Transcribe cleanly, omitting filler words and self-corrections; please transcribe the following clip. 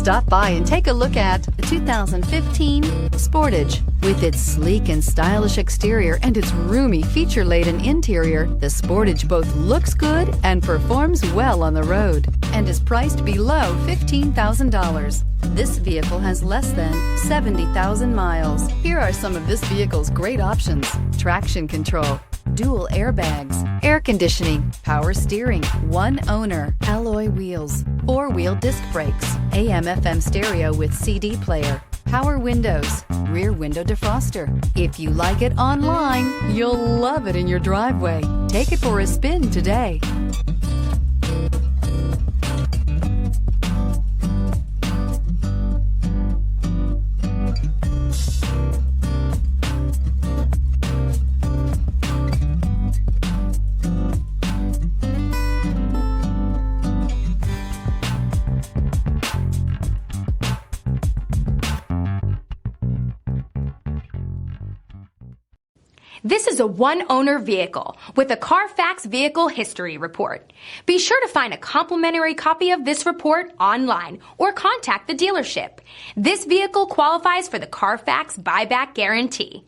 Stop by and take a look at the 2015 Sportage. With its sleek and stylish exterior and its roomy feature-laden interior, the Sportage both looks good and performs well on the road and is priced below $15,000. This vehicle has less than 70,000 miles. Here are some of this vehicle's great options: traction control, dual airbags, air conditioning, power steering, one owner, alloy wheels, four-wheel disc brakes, AM/FM stereo with CD player, power windows, rear window defroster. If you like it online, you'll love it in your driveway. Take it for a spin today. This is a one-owner vehicle with a Carfax Vehicle History Report. Be sure to find a complimentary copy of this report online or contact the dealership. This vehicle qualifies for the Carfax Buyback Guarantee.